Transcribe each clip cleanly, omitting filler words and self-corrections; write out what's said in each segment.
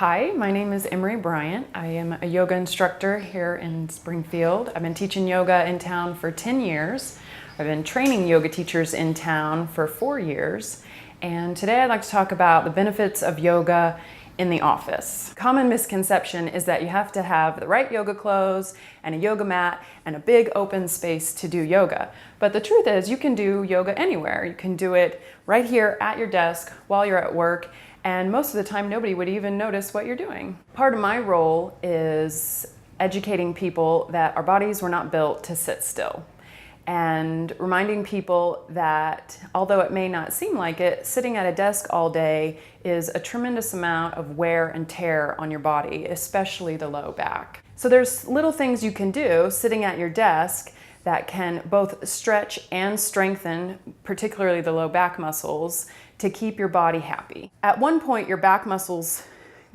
Hi, my name is Emery Bryant. I am a yoga instructor here in Springfield. I've been teaching yoga in town for 10 years. I've been training yoga teachers in town for 4 years. And today I'd like to talk about the benefits of yoga in the office. Common misconception is that you have to have the right yoga clothes and a yoga mat and a big open space to do yoga. But the truth is you can do yoga anywhere. You can do it right here at your desk while you're at work, and most of the time nobody would even notice what you're doing. Part of my role is educating people that our bodies were not built to sit still, and reminding people that although it may not seem like it, sitting at a desk all day is a tremendous amount of wear and tear on your body, especially the low back. So there's little things you can do sitting at your desk that can both stretch and strengthen, particularly the low back muscles, to keep your body happy. At one point, your back muscles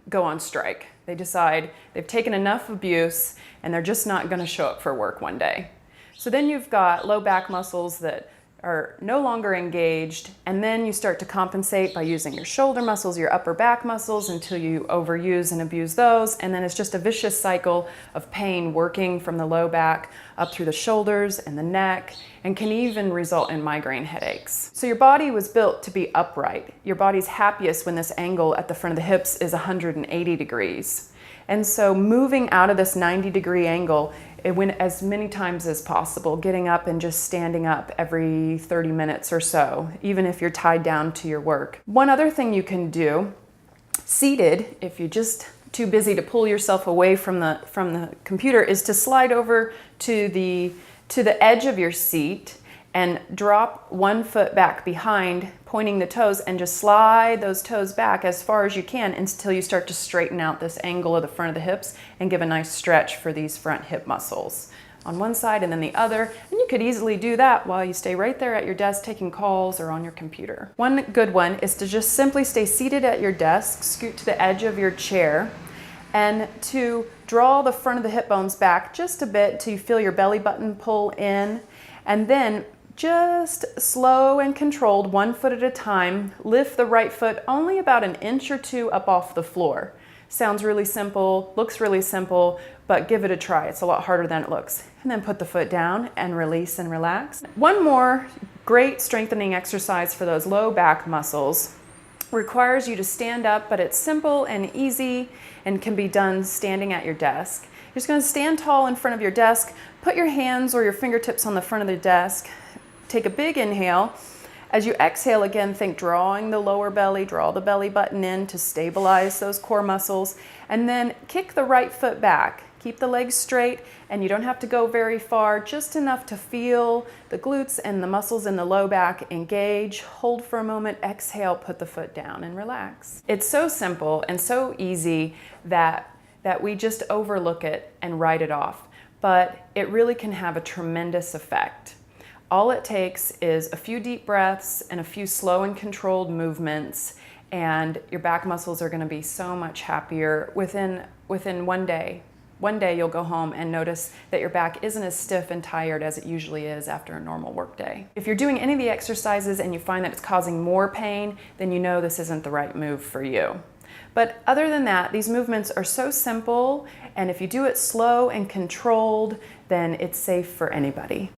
go on strike. They decide they've taken enough abuse and they're just not going to show up for work one day. So then you've got low back muscles that are no longer engaged, and then you start to compensate by using your shoulder muscles, your upper back muscles, until you overuse and abuse those, and then it's just a vicious cycle of pain working from the low back up through the shoulders and the neck, and can even result in migraine headaches. So your body was built to be upright. Your body's happiest when this angle at the front of the hips is 180 degrees. And so moving out of this 90-degree angle, it went as many times as possible, getting up and just standing up every 30 minutes or so, even if you're tied down to your work. One other thing you can do, seated, if you're just too busy to pull yourself away from the computer, is to slide over to the edge of your seat and drop one foot back behind, pointing the toes, and just slide those toes back as far as you can until you start to straighten out this angle of the front of the hips and give a nice stretch for these front hip muscles on one side and then the other. And you could easily do that while you stay right there at your desk taking calls or on your computer. One good one is to just simply stay seated at your desk, scoot to the edge of your chair, and to draw the front of the hip bones back just a bit till you feel your belly button pull in, and then just slow and controlled, 1 foot at a time, lift the right foot only about an inch or two up off the floor. Sounds really simple, looks really simple, but give it a try. It's a lot harder than it looks. And then put the foot down and release and relax. One more great strengthening exercise for those low back muscles requires you to stand up, but it's simple and easy and can be done standing at your desk. You're just going to stand tall in front of your desk, put your hands or your fingertips on the front of the desk. Take a big inhale. As you exhale, again, think drawing the lower belly, draw the belly button in to stabilize those core muscles, and then kick the right foot back. Keep the legs straight, and you don't have to go very far, just enough to feel the glutes and the muscles in the low back engage. Hold for a moment, exhale, put the foot down and relax. It's so simple and so easy that we just overlook it and write it off, but it really can have a tremendous effect. All it takes is a few deep breaths and a few slow and controlled movements, and your back muscles are going to be so much happier within 1 day. One day you'll go home and notice that your back isn't as stiff and tired as it usually is after a normal work day. If you're doing any of the exercises and you find that it's causing more pain, then you know this isn't the right move for you. But other than that, these movements are so simple, and if you do it slow and controlled, then it's safe for anybody.